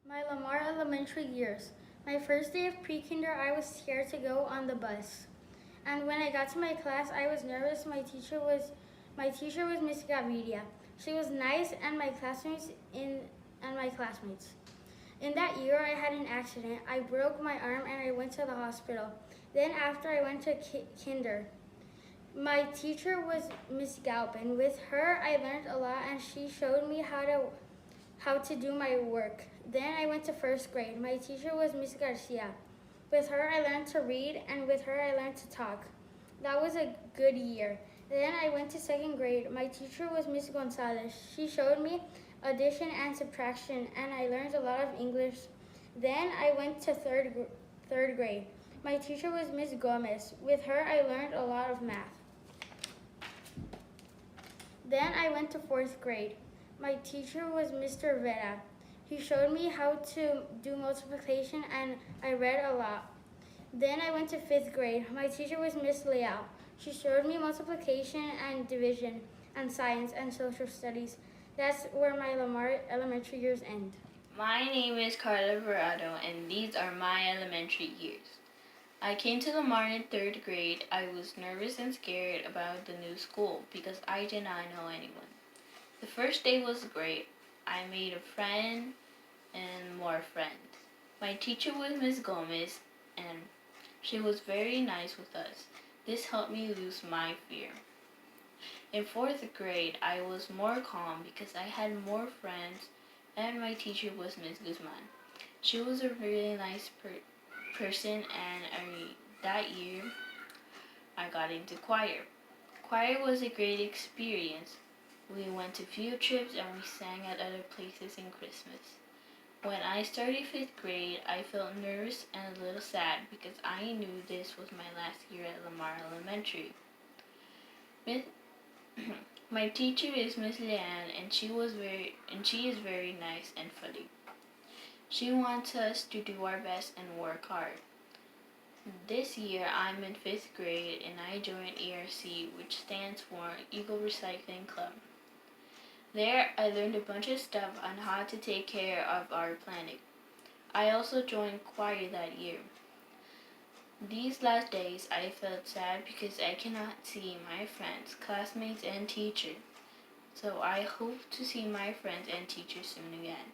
My Lamar Elementary years. My first day of pre-kinder, I was scared to go on the bus. And when I got to my class, I was nervous. My teacher was Miss Gaviria. She was nice and my classmates. In that year, I had an accident. I broke my arm and I went to the hospital. Then after I went to kinder. My teacher was Miss Galpin. With her, I learned a lot and she showed me how to do my work. Then I went to first grade. My teacher was Miss Garcia. With her, I learned to read, and with her, I learned to talk. That was a good year. Then I went to second grade. My teacher was Miss Gonzalez. She showed me addition and subtraction, and I learned a lot of English. Then I went to third grade. My teacher was Miss Gomez. With her, I learned a lot of math. Then I went to fourth grade. My teacher was Mr. Vera. He showed me how to do multiplication and I read a lot. Then I went to fifth grade. My teacher was Miss Leal. She showed me multiplication and division and science and social studies. That's where my Lamar elementary years end. My name is Carla Verado, and these are my elementary years. I came to Lamar in third grade. I was nervous and scared about the new school because I did not know anyone. The first day was great. I made a friend and more friends. My teacher was Miss Gomez, and she was very nice with us. This helped me lose my fear. In fourth grade, I was more calm because I had more friends, and my teacher was Miss Guzman. She was a really nice person, and that year I got into choir. Choir was a great experience. We went to field trips and we sang at other places in Christmas. When I started fifth grade, I felt nervous and a little sad because I knew this was my last year at Lamar Elementary. Miss My teacher is Miss Leanne, and she is very nice and funny. She wants us to do our best and work hard. This year I'm in fifth grade and I joined ERC, which stands for Eagle Recycling Club. There I learned a bunch of stuff on how to take care of our planet. I also joined choir that year. These last days I felt sad because I cannot see my friends, classmates, and teachers. So I hope to see my friends and teachers soon again.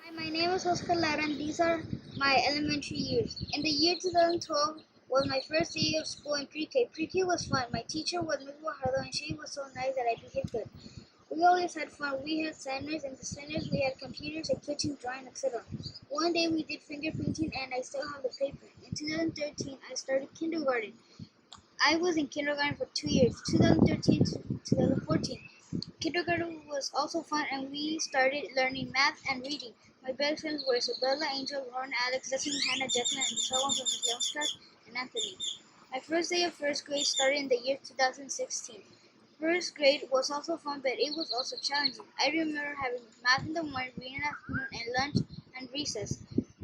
Hi, my name is Oscar Lara and these are my elementary years. In the year 2012 was my first day of school in pre-K. Pre-K was fun. My teacher was Ms. Guajardo and she was so nice that I became good. We always had fun. We had centers. In the centers we had computers, a kitchen, drawing, etc. One day we did finger painting and I still have the paper. In 2013 I started kindergarten. I was in kindergarten for 2 years, 2013 to 2014. Kindergarten was also fun and we started learning math and reading. My best friends were Isabella, Angel, Ron, Alex, Destiny, Hannah, Declan, and Michelle from Miss Leonstrass, and Anthony. My first day of first grade started in the year 2016. First grade was also fun, but it was also challenging. I remember having math in the morning, reading in the afternoon, and lunch and recess.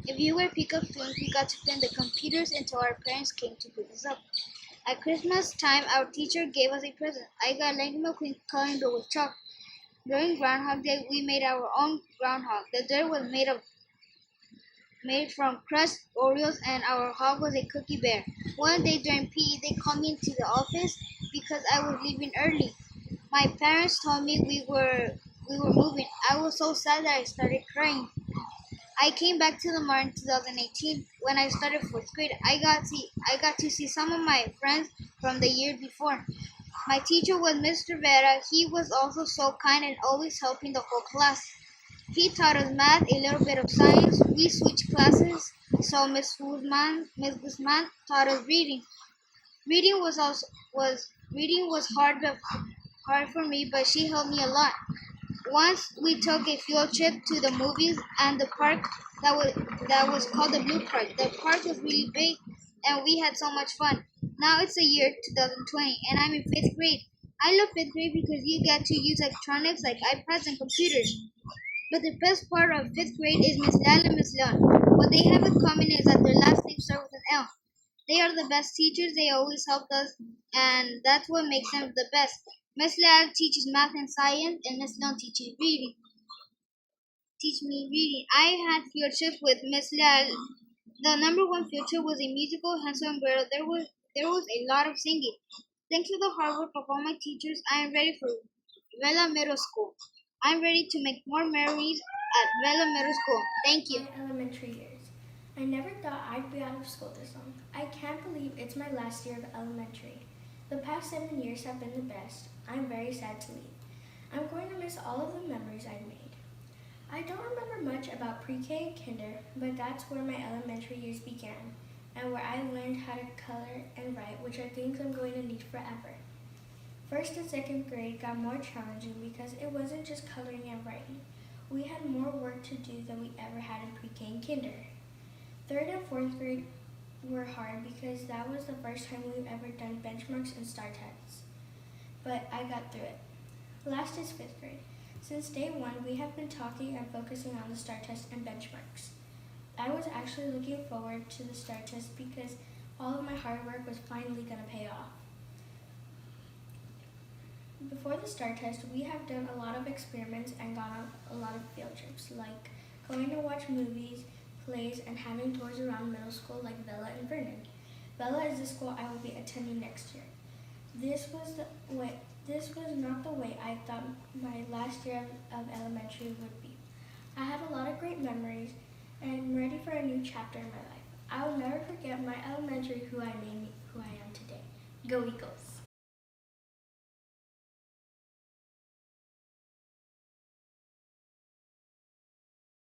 If you were pick-up students, we got to play in the computers until our parents came to pick us up. At Christmas time, our teacher gave us a present. I got Lightning McQueen coloring book with chalk. During Groundhog Day, we made our own groundhog. The dirt was made from crushed Oreos, and our hog was a cookie bear. One day during PE, they called me into the office because I was leaving early. My parents told me we were moving. I was so sad that I started crying. I came back to Lamar in 2018 when I started fourth grade. I got to see some of my friends from the year before. My teacher was Mr. Vera. He was also so kind and always helping the whole class. He taught us math, a little bit of science. We switched classes, so Miss Guzman taught us reading. Reading was hard for me, but she helped me a lot. Once we took a field trip to the movies and the park that was called the Blue Park. The park was really big and we had so much fun. Now it's the year 2020 and I'm in fifth grade. I love fifth grade because you get to use electronics like iPads and computers. But the best part of fifth grade is Miss Lal and Miss Leon. What they have in common is that their last names start with an L. They are the best teachers. They always helped us, and that's what makes them the best. Miss Lal teaches math and science, and Miss Leon teaches reading. teach me reading. I had field trips with Miss Leal. The number one field trip was a musical Hansel and Gretel. There was a lot of singing. Thanks to the hard work of all my teachers, I am ready for Vela Middle School. I'm ready to make more memories at Vela Middle School. Thank you. My elementary years. I never thought I'd be out of school this long. I can't believe it's my last year of elementary. The past 7 years have been the best. I'm very sad to leave. I'm going to miss all of the memories I've made. I don't remember much about pre-K and kinder, but that's where my elementary years began and where I learned how to color and write, which are things I'm going to need forever. First and second grade got more challenging because it wasn't just coloring and writing. We had more work to do than we ever had in pre-K and kinder. Third and fourth grade were hard because that was the first time we've ever done benchmarks and STAR tests. But I got through it. Last is fifth grade. Since day one, we have been talking and focusing on the STAR test and benchmarks. I was actually looking forward to the STAR test because all of my hard work was finally going to pay off. Before the STAR test, we have done a lot of experiments and gone on a lot of field trips, like going to watch movies, plays, and having tours around middle school like Bella and Vernon. Bella is the school I will be attending next year. This was not the way I thought my last year of elementary would be. I had a lot of great memories and I'm ready for a new chapter in my life. I will never forget my elementary who I am today. Go Eagles!